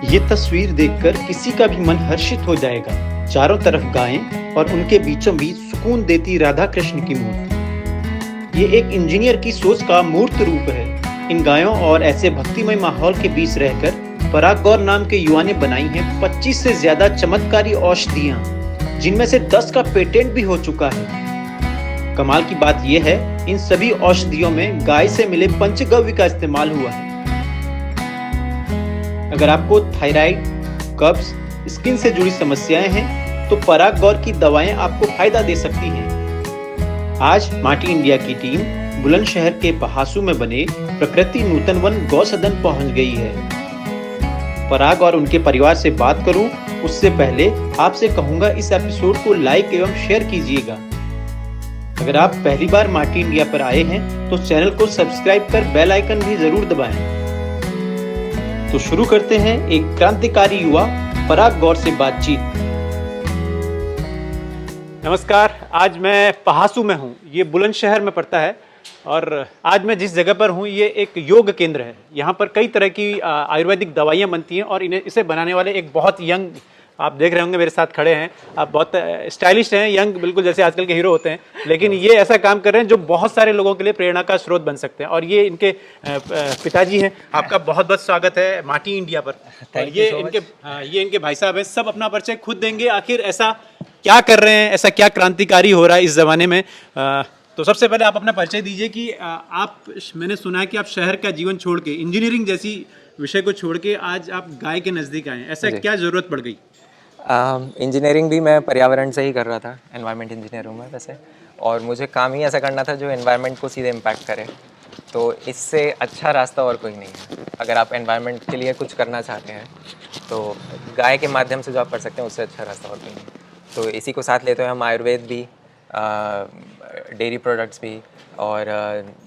ये तस्वीर देखकर किसी का भी मन हर्षित हो जाएगा। चारों तरफ गायें और उनके बीचों बीच सुकून देती राधा कृष्ण की मूर्ति। ये एक इंजीनियर की सोच का मूर्त रूप है। इन गायों और ऐसे भक्तिमय माहौल के बीच रहकर पराग गौर नाम के युवा ने बनाई हैं 25 से ज्यादा चमत्कारी औषधियां, जिनमें से 10 का पेटेंट भी हो चुका है। कमाल की बात यह है, इन सभी औषधियों में गाय से मिले पंचगव्य का इस्तेमाल हुआ है। अगर आपको थायराइड, कब्ज, स्किन से जुड़ी समस्याएं हैं, तो पराग गौर की दवाएं आपको फायदा दे सकती हैं। आज माटी इंडिया की टीम बुलंदशहर के पहासू में बने प्रकृति नूतन वन गौ सदन पहुंच गई है। पराग और उनके परिवार से बात करूं, उससे पहले आपसे कहूंगा इस एपिसोड को लाइक एवं शेयर कीजिएगा। अगर आप पहली बार माटी इंडिया पर आए हैं तो चैनल को सब्सक्राइब कर बेल आइकन भी जरूर दबाएं। तो शुरू करते हैं एक क्रांतिकारी युवा पराग गौर से बातचीत। नमस्कार, आज मैं पहासू में हूँ। ये बुलंदशहर में पड़ता है और आज मैं जिस जगह पर हूँ ये एक योग केंद्र है। यहाँ पर कई तरह की आयुर्वेदिक दवाइयाँ बनती हैं और इसे बनाने वाले एक बहुत यंग, आप देख रहे होंगे मेरे साथ खड़े हैं, आप बहुत स्टाइलिश हैं, यंग, बिल्कुल जैसे आजकल के हीरो होते हैं, लेकिन ये ऐसा काम कर रहे हैं जो बहुत सारे लोगों के लिए प्रेरणा का स्रोत बन सकते हैं। और ये इनके पिताजी हैं। आपका बहुत बहुत स्वागत है माटी इंडिया पर। ये इनके भाई साहब हैं। सब अपना परिचय खुद देंगे, आखिर ऐसा क्या कर रहे हैं, ऐसा क्या क्रांतिकारी हो रहा है इस जमाने में। तो सबसे पहले आप अपना परिचय दीजिए कि मैंने सुना है कि आप शहर का जीवन छोड़ के, इंजीनियरिंग जैसी विषय को छोड़ के आज आप गाय के नज़दीक आए हैं। ऐसा क्या ज़रूरत पड़ गई? इंजीनियरिंग भी मैं पर्यावरण से ही कर रहा था, एनवायरनमेंट इंजीनियर हूँ मैं वैसे, और मुझे काम ही ऐसा करना था जो एनवायरनमेंट को सीधे इम्पैक्ट करे। तो इससे अच्छा रास्ता और कोई नहीं है। अगर आप एनवायरनमेंट के लिए कुछ करना चाहते हैं तो गाय के माध्यम से जो आप कर सकते हैं उससे अच्छा रास्ता और कोई नहीं। तो इसी को साथ लेते हुए हम आयुर्वेद भी, डेयरी प्रोडक्ट्स भी और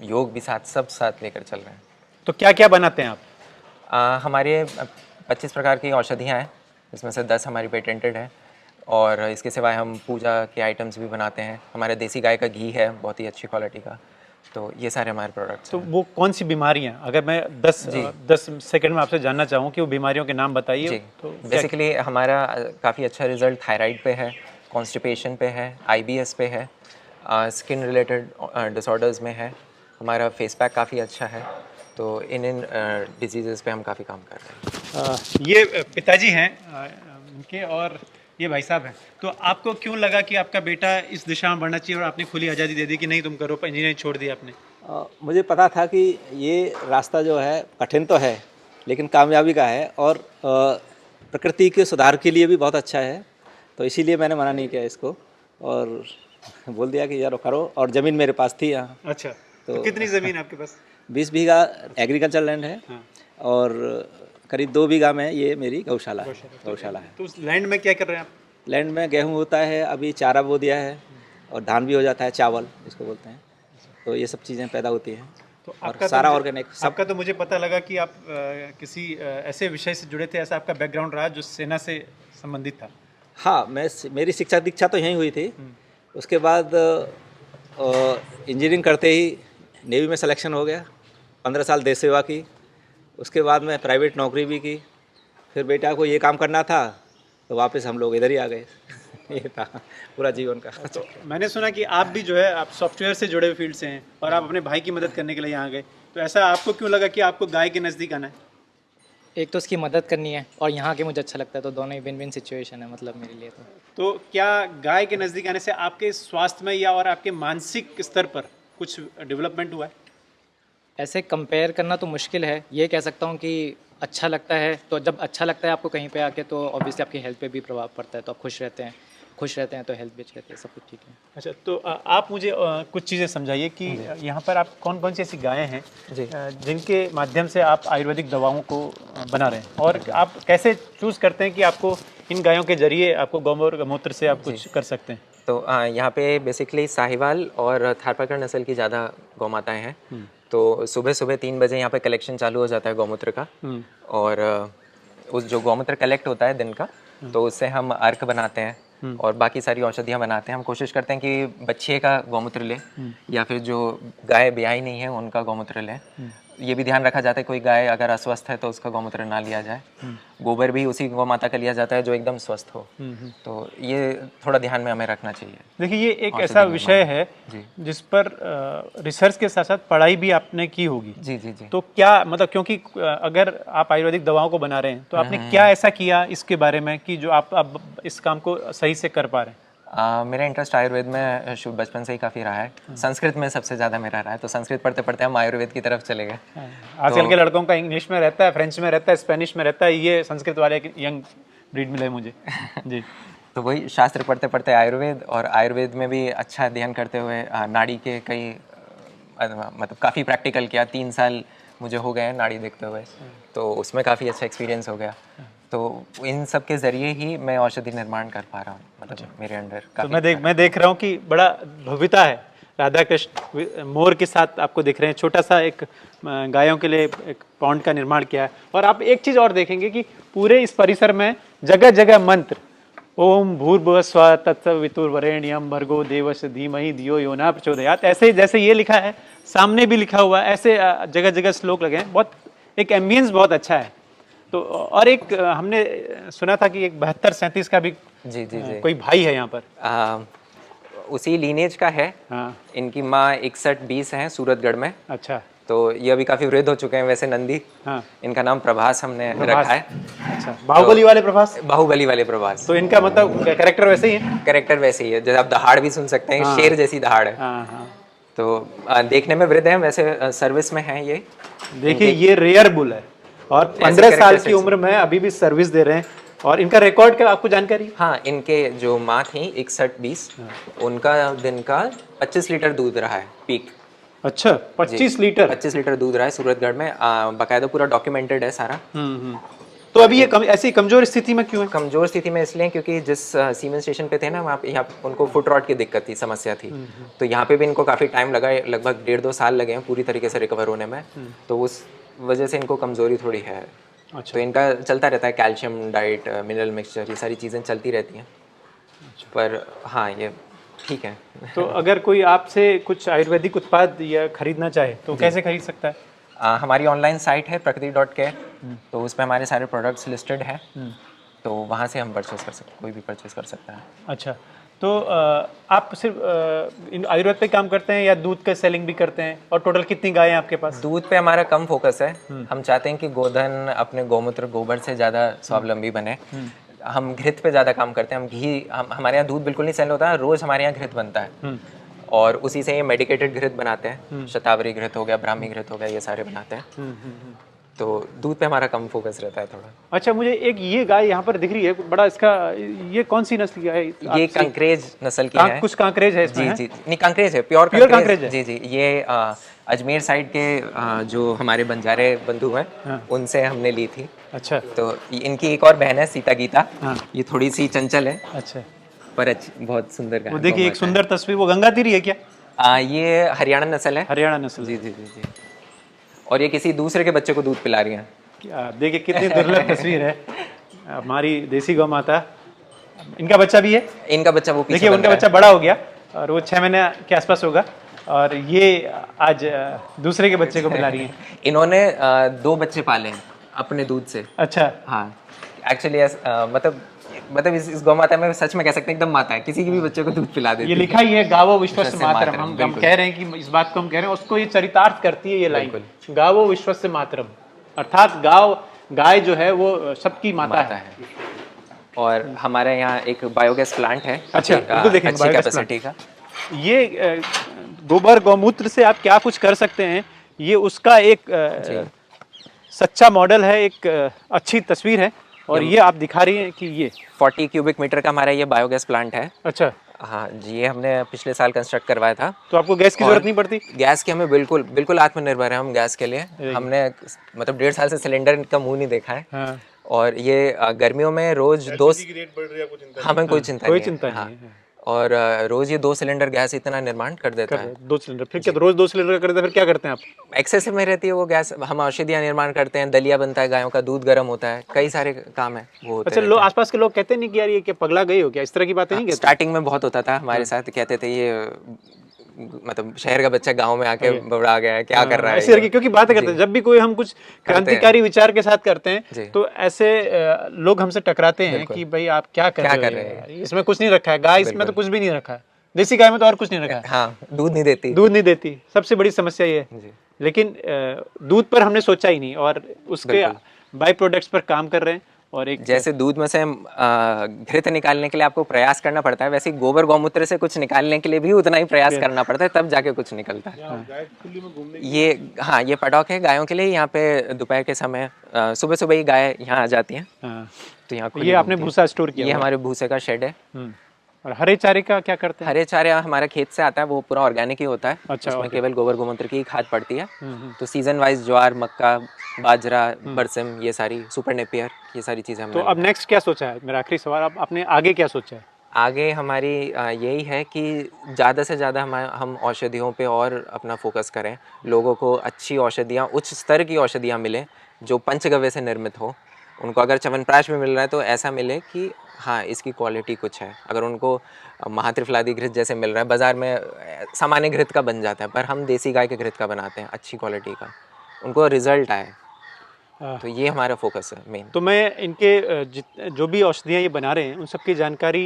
योग भी सब साथ लेकर चल रहे हैं। तो क्या क्या बनाते हैं आप? हमारे 25 प्रकार की औषधियाँ हैं, इसमें से 10 हमारी पेटेंटेड है और इसके सिवाय हम पूजा के आइटम्स भी बनाते हैं। हमारे देसी गाय का घी है, बहुत ही अच्छी क्वालिटी का। तो ये सारे हमारे प्रोडक्ट्स। तो वो कौन सी बीमारियां, अगर मैं 10 सेकंड में आपसे जानना चाहूँ कि वो बीमारियों के नाम बताइए। तो बेसिकली हमारा काफ़ी अच्छा रिजल्ट थायराइड पे है, कॉन्स्टिपेशन पे है, IBS पे है, स्किन रिलेटेड डिसऑर्डर्स में है। हमारा फेस पैक काफ़ी अच्छा है। तो इन डिजीज़ पे हम काफ़ी काम कर रहे हैं। ये पिताजी हैं उनके और ये भाई साहब हैं। तो आपको क्यों लगा कि आपका बेटा इस दिशा में बढ़ना चाहिए और आपने खुली आज़ादी दे दी कि नहीं तुम करो, इंजीनियरिंग छोड़ दी आपने? मुझे पता था कि ये रास्ता जो है कठिन तो है लेकिन कामयाबी का है और प्रकृति के सुधार के लिए भी बहुत अच्छा है। तो इसीलिए मैंने मना नहीं किया इसको और बोल दिया कि यार करो। और ज़मीन मेरे पास थी यहाँ। अच्छा, तो कितनी ज़मीन आपके पास? 20 बीघा एग्रीकल्चर लैंड है। हाँ। और करीब 2 बीघा में ये मेरी गौशाला है। तो उस लैंड में क्या कर रहे हैं आप? लैंड में गेहूँ होता है, अभी चारा बो दिया है और धान भी हो जाता है, चावल जिसको बोलते हैं। तो ये सब चीज़ें पैदा होती हैं। तो और आपका सारा तो ऑर्गेनिक आपका तो मुझे पता लगा कि आप किसी ऐसे विषय से जुड़े थे, ऐसा आपका बैकग्राउंड रहा जो सेना से संबंधित था। हाँ, मेरी शिक्षा दीक्षा तो यहीं हुई थी। उसके बाद इंजीनियरिंग करते ही नेवी में सिलेक्शन हो गया। 15 साल देश सेवा की। उसके बाद मैं प्राइवेट नौकरी भी की। फिर बेटा को ये काम करना था तो वापस हम लोग इधर ही आ गए। ये था पूरा जीवन का। तो मैंने सुना कि आप भी जो है, आप सॉफ्टवेयर से जुड़े हुए फील्ड से हैं और आप अपने भाई की मदद करने के लिए यहाँ गए। तो ऐसा आपको क्यों लगा कि आपको गाय के नज़दीक आना है? एक तो उसकी मदद करनी है और यहाँ के मुझे अच्छा लगता है, तो दोनों ही विन विन सिचुएशन है मतलब मेरे लिए। तो क्या गाय के नज़दीक आने से आपके स्वास्थ्य में या और आपके मानसिक स्तर पर कुछ डेवलपमेंट हुआ है? ऐसे कंपेयर करना तो मुश्किल है। ये कह सकता हूँ कि अच्छा लगता है। तो जब अच्छा लगता है आपको कहीं पे आके, तो ऑब्वियसली आपकी हेल्थ पे भी प्रभाव पड़ता है। तो आप खुश रहते हैं तो हेल्थ भी अच्छी रहती है, सब कुछ ठीक है। अच्छा, तो आप मुझे कुछ चीज़ें समझाइए कि यहाँ पर आप कौन कौन सी ऐसी गायें हैं जिनके माध्यम से आप आयुर्वेदिक दवाओं को बना रहे हैं, और आप कैसे चूज़ करते हैं कि आपको इन गायों के जरिए आपको गौमूत्र से आप कुछ कर सकते हैं? तो यहाँ पे बेसिकली साहिवाल और थारपारकर नस्ल की ज़्यादा गौ माताएँ हैं। तो सुबह सुबह 3 बजे यहाँ पे कलेक्शन चालू हो जाता है गौमूत्र का। और उस जो गौमूत्र कलेक्ट होता है दिन का, तो उससे हम अर्क बनाते हैं और बाकी सारी औषधियाँ बनाते हैं। हम कोशिश करते हैं कि बच्चे का गौमूत्र लें या फिर जो गाय ब्याई नहीं है उनका गौमूत्र लें। ये भी ध्यान रखा जाता है कोई गाय अगर अस्वस्थ है तो उसका गौमूत्र ना लिया जाए। गोबर भी उसी गौ माता का लिया जाता है जो एकदम स्वस्थ हो। तो ये थोड़ा ध्यान में हमें रखना चाहिए। देखिए ये एक ऐसा विषय है जिस पर रिसर्च के साथ साथ पढ़ाई भी आपने की होगी। जी जी जी। तो क्या मतलब, क्योंकि अगर आप आयुर्वेदिक दवाओं को बना रहे हैं तो आपने क्या ऐसा किया इसके बारे में कि जो आप अब इस काम को सही से कर पा रहे हैं? मेरा इंटरेस्ट आयुर्वेद में शुरू बचपन से ही काफ़ी रहा है। संस्कृत में सबसे ज़्यादा मेरा रहा है, तो संस्कृत पढ़ते पढ़ते हम आयुर्वेद की तरफ चले गए। आजकल के लड़कों का इंग्लिश में रहता है, फ्रेंच में रहता है, स्पेनिश में रहता है, ये संस्कृत वाले यंग ब्रीड मिले मुझे। जी। तो वही शास्त्र पढ़ते पढ़ते आयुर्वेद, और आयुर्वेद में भी अच्छा अध्ययन करते हुए नाड़ी के कई मतलब काफ़ी प्रैक्टिकल किया। 3 साल मुझे हो गए हैं नाड़ी देखते हुए, तो उसमें काफ़ी अच्छा एक्सपीरियंस हो गया। तो इन सब के ज़रिए ही मैं औषधि निर्माण कर पा रहा हूँ, मतलब मेरे अंडर तो मैं देख रहा हूँ कि बड़ा भव्यता है। राधा कृष्ण मोर के साथ आपको दिख रहे हैं, छोटा सा एक गायों के लिए एक पॉन्ड का निर्माण किया है। और आप एक चीज़ और देखेंगे कि पूरे इस परिसर में जगह जगह मंत्र, ओम भूर्भुवः स्वः तत्सवितुर्वरेण्यं भर्गो देवस्य धीमहि धियो यो न प्रचोदयात्, ऐसे जैसे ये लिखा है सामने भी लिखा हुआ है, ऐसे जगह जगह श्लोक लगे हैं। बहुत एक एम्बियंस बहुत अच्छा है। तो और एक हमने सुना था कि एक 72-37 का भी जी जी जी कोई भाई है यहाँ पर, उसी लीनेज का है। हाँ। इनकी माँ 61-20 है सूरतगढ़ में। अच्छा। तो ये अभी काफ़ी वृद्ध हो चुके हैं वैसे नंदी। हाँ। इनका नाम प्रभास हमने प्रभास रखा है। अच्छा, बाहुबली वाले प्रभास। बाहुबली वाले प्रभास। तो इनका मतलब कैरेक्टर वैसे ही है? कैरेक्टर वैसे ही है, जैसे आप दहाड़ भी सुन सकते हैं। हाँ। शेर जैसी दहाड़ है। हाँ हाँ। तो देखने में वृद्ध है, वैसे सर्विस में है ये। देखिए ये रेयर बुल है और 15 साल की उम्र में अभी भी सर्विस दे रहे हैं। और इनका रिकॉर्ड का आपको जानकारी? हाँ, इनके जो माँ थी 61-20, उनका दिन का 25 लीटर दूध रहा है पीक। अच्छा, 25 लीटर? 25 लीटर दूध रहा है सूरतगढ़ में। बाकायदा पूरा डॉक्यूमेंटेड है सारा। तो अभी ये ऐसी कमजोर स्थिति में क्यों है? कमजोर स्थिति में इसलिए क्योंकि जिस सीमेंट स्टेशन पे थे ना, वहाँ पे यहाँ उनको फुट रॉट की दिक्कत थी, समस्या थी। तो यहाँ पे भी इनको काफ़ी टाइम लगा, लगभग 1.5-2 साल लगे हैं पूरी तरीके से रिकवर होने में। तो उस वजह से इनको कमजोरी थोड़ी है। अच्छा। तो इनका चलता रहता है कैल्शियम डाइट, मिनरल मिक्सचर, ये सारी चीज़ें चलती रहती हैं। पर हाँ, ये ठीक है। तो अगर कोई आपसे कुछ आयुर्वेदिक उत्पाद या खरीदना चाहे तो कैसे खरीद सकता है? हमारी ऑनलाइन साइट है प्रकृति.care, तो उस पर हमारे सारे प्रोडक्ट्स लिस्टेड हैं। तो वहाँ से हम परचेस कर सकते, कोई भी परचेस कर सकता है। अच्छा, तो आप सिर्फ इन आयुर्वेद पे काम करते हैं या दूध का सेलिंग भी करते हैं? और टोटल कितनी गायें हैं आपके पास? दूध पे हमारा कम फोकस है। हम चाहते हैं कि गोधन अपने गौमूत्र गोबर से ज़्यादा स्वावलंबी बने। हम घृत पे ज़्यादा काम करते हैं। हम घी, हमारे यहाँ दूध बिल्कुल नहीं सेल होता है, रोज़ हमारे यहाँ घृत बनता है। और उसी से ये मेडिकेटेड घृत बनाते हैं। शतावरी घृत हो गया, ब्राह्मी घृत हो गया, ये सारे बनाते हैं। तो दूध पे हमारा कम फोकस रहता है थोड़ा। अच्छा, मुझे एक ये गाय यहाँ पर दिख रही है, बड़ा इसका, ये कौन सी नस्ल की है? ये कांकरेज नस्ल की है। कुछ कांकरेज है इसमें? जी जी, नहीं कांकरेज है, प्योर कांकरेज है। जी जी, ये अजमेर साइड के जो हमारे बंजारे बंधु हैं, उनसे हमने ली थी। अच्छा। तो इनकी एक और बहन है सीता गीता। ये थोड़ी सी चंचल है। अच्छा। पर बहुत सुंदर गाय। वो देखिए एक सुंदर तस्वीर, वो गंगातीरी है क्या? ये हरियाणा नस्ल है। हरियाणा नस्ल। जी जी जी जी। और ये किसी दूसरे के बच्चे को दूध पिला रही हैं। क्या देखिए कितनी दुर्लभ तस्वीर है। हमारी देसी गौ माता, इनका बच्चा भी है? इनका बच्चा वो पीछे देखिए, उनका बच्चा बड़ा हो गया और वो 6 महीने के आसपास होगा, और ये आज दूसरे के बच्चे को पिला रही है। इन्होंने 2 बच्चे पाले हैं अपने दूध से। अच्छा। हाँ, एक्चुअली मतलब इस गौ माता में सच में कह सकते हैं एकदम माता है, किसी के भी बच्चे को दूध पिला देती है। ये लिखा ही है गावो विश्वस्य मातरम। हम कह रहे हैं कि इस बात को हम कह रहे हैं, उसको ये चरितार्थ करती है ये लाइन, गावो विश्वस्य मातरम, अर्थात गाय जो है वो सबकी माता है। और हमारे यहाँ एक बायोगैस प्लांट है। अच्छा, बिल्कुल देखें, अच्छी कैपेसिटी का। ये गोबर गौमूत्र से आप क्या कुछ कर सकते हैं, ये उसका एक सच्चा मॉडल है, एक अच्छी तस्वीर है। और ये आप दिखा रही हैं कि ये 40 क्यूबिक मीटर का हमारा ये बायोगैस प्लांट है। अच्छा। हाँ जी, ये हमने पिछले साल कंस्ट्रक्ट करवाया था। तो आपको गैस की जरूरत नहीं पड़ती? गैस की हमें बिल्कुल आत्मनिर्भर है हम गैस के लिए। हमने मतलब 1.5 साल से सिलेंडर का मुंह नहीं देखा है। हाँ। और ये गर्मियों में रोज 2, हमें कोई चिंता नहीं है। और रोज ये 2 सिलेंडर गैस इतना निर्माण कर देता है। 2 सिलेंडर? फिर क्या रोज 2 सिलेंडर कर देता है? फिर क्या करते हैं आप? एक्सेसिव में रहती है वो गैस। हम औषधियाँ निर्माण करते हैं, दलिया बनता है, गायों का दूध गर्म होता है, कई सारे काम है वो होते अच्छा, लोग आसपास के लोग कहते नहीं कि यार ये क्या पगला गई हो क्या, इस तरह की बातें नहीं कहते? स्टार्टिंग में बहुत होता था हमारे साथ, कहते थे ये मतलब शहर का बच्चा गांव में आके बड़ा गया है, क्या कर रहा है ऐसे करके, क्योंकि बातें करते हैं जब भी कोई हम कुछ क्रांतिकारी विचार के साथ करते हैं तो ऐसे लोग हमसे टकराते हैं कि भाई आप क्या कर रहे हैं, इसमें कुछ नहीं रखा है, गाय इसमें तो कुछ भी नहीं रखा है, देसी गाय में तो और कुछ नहीं रखा है, हाँ, दूध नहीं देती, सबसे बड़ी समस्या ये है। लेकिन दूध पर हमने सोचा ही नहीं और उसके बाई प्रोडक्ट्स पर काम कर रहे हैं। और एक जैसे दूध में से घृत निकालने के लिए आपको प्रयास करना पड़ता है, वैसे ही गोबर गौमूत्र से कुछ निकालने के लिए भी उतना ही प्रयास करना पड़ता है, तब जाके कुछ निकलता है। ये पडॉक है गायों के लिए। यहाँ पे दोपहर के समय सुबह सुबह ही गाय यहाँ आ जाती हैं। तो यहाँ ये आपने भूसा स्टोर किया? ये हमारे भूसे का शेड है। और हरे चारे का क्या करते हैं? हरे चारे हमारा खेत से आता है, वो पूरा ऑर्गेनिक ही होता है। अच्छा, उसमें केवल गोबर गोमूत्र की खाद पड़ती है। तो सीजन वाइज ज्वार, मक्का, बाजरा, बरसिम, ये सारी सुपर नेपियर, ये सारी चीज़ें हमने। तो अब नेक्स्ट क्या सोचा है? मेरा आखिरी सवाल, अब आपने आगे क्या सोचा है? आगे हमारी यही है कि ज़्यादा से ज़्यादा हम औषधियों पे और अपना फोकस करें, लोगों को अच्छी औषधियाँ, उच्च स्तर की औषधियाँ मिलें जो पंचगव्य से निर्मित हो। उनको अगर च्यवनप्राश में मिल रहा है तो ऐसा मिले कि हाँ, इसकी क्वालिटी कुछ है। अगर उनको महात्रिफलादी घृत जैसे मिल रहा है, बाज़ार में सामान्य घृत का बन जाता है, पर हम देसी गाय के घृत का बनाते हैं, अच्छी क्वालिटी का, उनको रिजल्ट आए। तो ये हमारा फोकस है मेन। तो मैं इनके जो भी औषधियाँ ये बना रहे हैं उन सब की जानकारी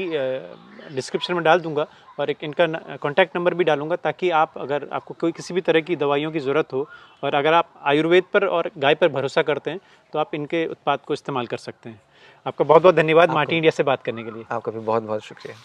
डिस्क्रिप्शन में डाल दूंगा और एक इनका कॉन्टैक्ट नंबर भी डालूंगा, ताकि आप, अगर आपको कोई किसी भी तरह की दवाइयों की ज़रूरत हो और अगर आप आयुर्वेद पर और गाय पर भरोसा करते हैं तो आप इनके उत्पाद को इस्तेमाल कर सकते हैं। आपका बहुत बहुत धन्यवाद मार्टी इंडिया से बात करने के लिए। आपका भी बहुत बहुत शुक्रिया।